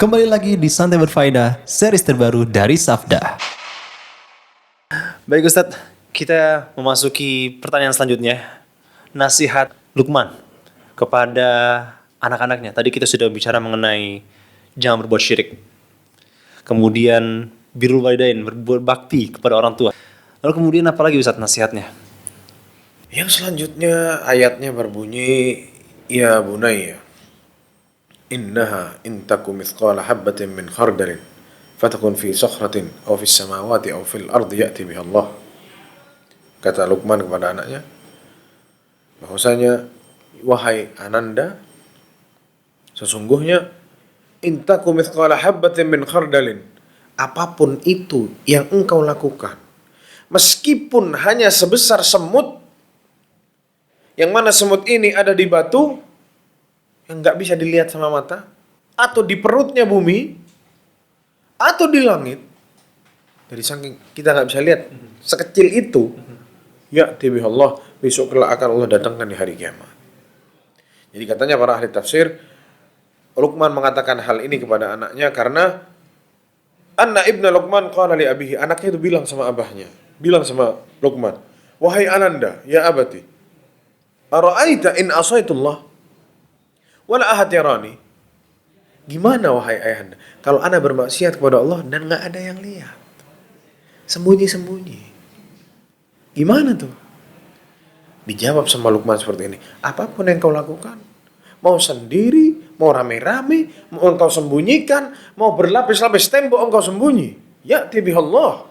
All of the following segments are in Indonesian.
Kembali lagi di Santai Berfaedah, series terbaru dari Safda. Baik Ustadz, kita memasuki pertanyaan selanjutnya. Nasihat Luqman kepada anak-anaknya. Tadi kita sudah bicara mengenai jangan berbuat syirik. Kemudian birrul walidain, berbuat bakti kepada orang tua. Lalu kemudian apa lagi Ustadz nasihatnya? Yang selanjutnya ayatnya berbunyi, ya bunayya, innaha intaku mithqala habbatin min khardalin fatakun fi sakhratin aw fis samawati aw fil ardi ya'ti biha Allah. Kata Luqman kepada anaknya bahwasanya, wahai Ananda, sesungguhnya intaku mithqala habbatin min khardalin, apapun itu yang engkau lakukan, meskipun hanya sebesar semut, yang mana semut ini ada di batu yang nggak bisa dilihat sama mata, atau di perutnya bumi, atau di langit. Dari saking kita nggak bisa lihat, sekecil itu, ya tibi Allah, besok kelak akan Allah datangkan di hari kiamat. Jadi katanya para ahli tafsir, Luqman mengatakan hal ini kepada anaknya karena anna ibna Luqman qala li abihi, anaknya itu bilang sama abahnya, bilang sama Luqman, wahai Ananda, ya abati, ara'aita in asaitullah wala ahad yarani. Gimana wahai ayahanda kalau ana bermaksiat kepada Allah dan nggak ada yang lihat, sembunyi-sembunyi, gimana tuh? Dijawab sama Luqman seperti ini, apapun yang kau lakukan, mau sendiri, mau rame-rame, mau engkau sembunyikan, mau berlapis-lapis tembok engkau sembunyi, ya tibi Allah,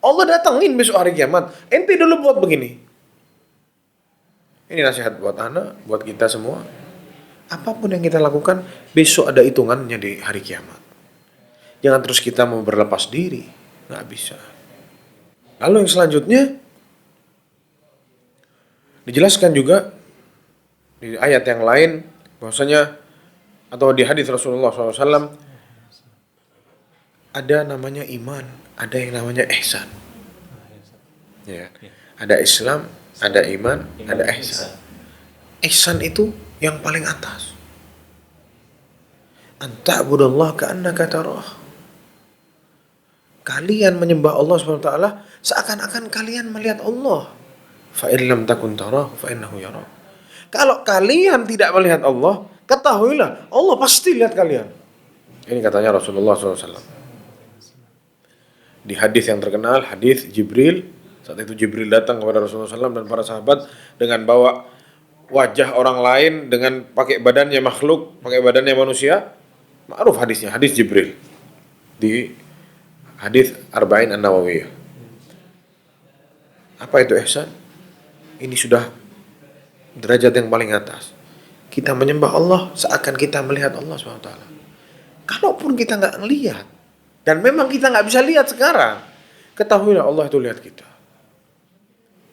Allah datangin besok hari kiamat, ente dulu buat begini. Ini nasihat buat anak, buat kita semua. Apapun yang kita lakukan, besok ada hitungannya di hari kiamat. Jangan terus kita mau berlepas diri. Nggak bisa. Lalu yang selanjutnya, dijelaskan juga di ayat yang lain, bahwasanya, atau di hadis Rasulullah SAW, ada namanya iman, ada yang namanya ihsan. Ya. Ada Islam, ada iman, ada ihsan. Ihsan itu yang paling atas. Anta'budallah ka'annaka tarah. Kalian menyembah Allah SWT seakan-akan kalian melihat Allah. Fa'in lam takun tarah fa'innahu yarah. Kalau kalian tidak melihat Allah, ketahuilah Allah pasti lihat kalian. Ini katanya Rasulullah SAW. Di hadis yang terkenal, hadis Jibril, saat itu Jibril datang kepada Rasulullah SAW dan para sahabat dengan bawa wajah orang lain, dengan pakai badannya makhluk, pakai badannya manusia. Ma'ruf hadisnya, hadis Jibril di hadis Arba'in An-Nawawiyah. Apa itu ihsan? Ini sudah derajat yang paling atas. Kita menyembah Allah seakan kita melihat Allah SWT. Kalaupun kita nggak ngelihat, dan memang kita nggak bisa lihat sekarang, ketahuilah Allah itu lihat kita.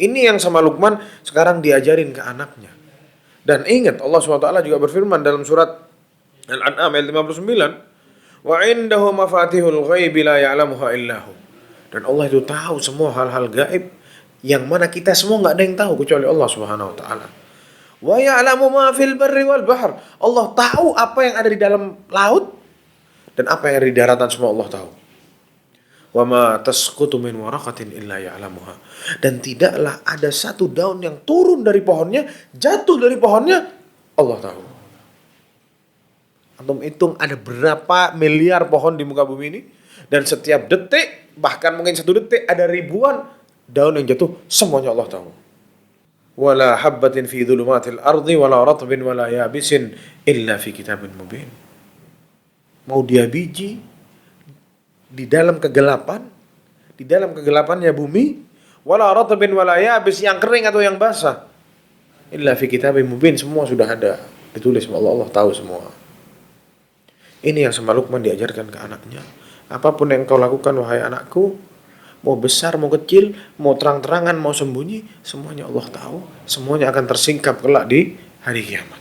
Ini yang sama Luqman sekarang diajarin ke anaknya. Dan ingat, Allah SWT juga berfirman dalam surat Al-An'am ayat 59, wa indahu mafatihul ghaibi la ya'lamuha illahu. Dan Allah itu tahu semua hal-hal gaib yang mana kita semua nggak ada yang tahu kecuali Allah Subhanahu wa taala. Wa ya'lamu ma fil barri wal bahr. Allah tahu apa yang ada di dalam laut dan apa yang ada di daratan, semua Allah tahu. Wa ma tasqutu min waraqatin illa ya'lamuha. Dan tidaklah ada satu daun yang turun dari pohonnya, jatuh dari pohonnya, Allah tahu. Antum hitung ada berapa miliar pohon di muka bumi ini, dan setiap detik, bahkan mungkin satu detik ada ribuan daun yang jatuh, semuanya Allah tahu. Wala habbatin fi dhulumatil ardi wala ratbin wala yabisin illa fi kitabin mubin. Mau dia biji di dalam kegelapan, di dalam kegelapannya bumi, wala ratbin wala yabis, yang kering atau yang basah, illa fi kitabin mubin, semua sudah ada ditulis sama Allah, Allah tahu semua. Ini yang sama Luqman diajarkan ke anaknya. Apapun yang kau lakukan wahai anakku, mau besar, mau kecil, mau terang-terangan, mau sembunyi, semuanya Allah tahu. Semuanya akan tersingkap kelak di hari kiamat.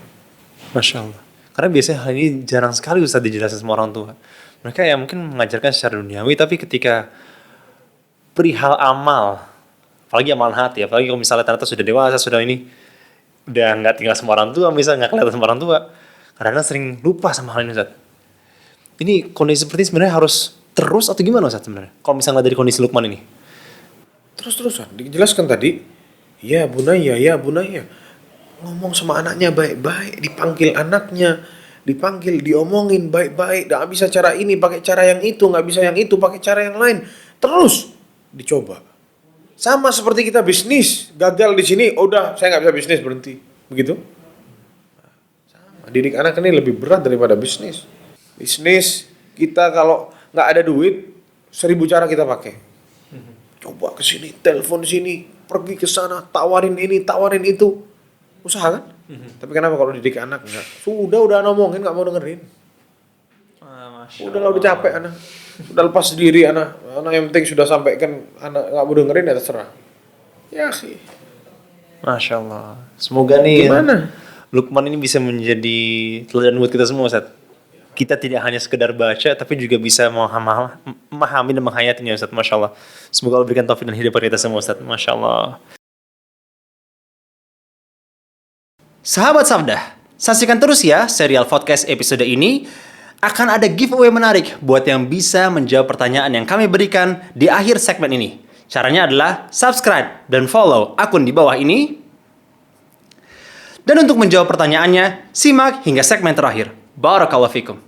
Masya Allah. Karena biasanya hal ini jarang sekali Ustadz dijelaskan sama orang tua. Mereka ya mungkin mengajarkan secara duniawi, tapi ketika perihal amal, apalagi amalan hati, apalagi kalau misalnya ternyata sudah dewasa, sudah ini, udah nggak tinggal sama orang tua, misalnya nggak kelihatan sama orang tua, kadang-kadang sering lupa sama hal ini Ustadz. Ini kondisi seperti ini sebenarnya harus terus atau gimana Ustaz sebenarnya? Kalau misalnya dari kondisi Luqman ini. Terus-terusan dijelaskan tadi, ya bunaya, ya bunaya. Ngomong sama anaknya baik-baik, dipanggil anaknya, dipanggil, diomongin baik-baik. Nggak bisa cara ini pakai cara yang itu, nggak bisa yang itu pakai cara yang lain. Terus dicoba. Sama seperti kita bisnis, gagal di sini, udah saya nggak bisa bisnis, berhenti. Begitu? Sama. Didik anak ini lebih berat daripada bisnis. Bisnis kita kalau nggak ada duit, 1000 cara kita pakai. Coba ke sini, telepon sini, pergi ke sana, tawarin ini, tawarin itu. Usaha kan? Tapi kenapa kalau didik anak enggak? Udah ngomongin nggak mau dengerin. Udahlah udah capek anak. Udah lepas diri anak. Anak yang penting sudah sampaikan, anak nggak mau dengerin ya terserah. Ya sih. Masya Allah. Semoga nih Gimana? Luqman ini bisa menjadi teladan buat kita semua Ustaz. Kita tidak hanya sekedar baca, tapi juga bisa memahami dan menghayatinya Ustaz. Masya Allah. Semoga Allah berikan taufik dan hidayah pada kita semua Ustaz. Masya Allah. Sahabat Sabda, saksikan terus ya serial podcast episode ini. Akan ada giveaway menarik buat yang bisa menjawab pertanyaan yang kami berikan di akhir segmen ini. Caranya adalah subscribe dan follow akun di bawah ini. Dan untuk menjawab pertanyaannya, simak hingga segmen terakhir. Barakallahu fikum.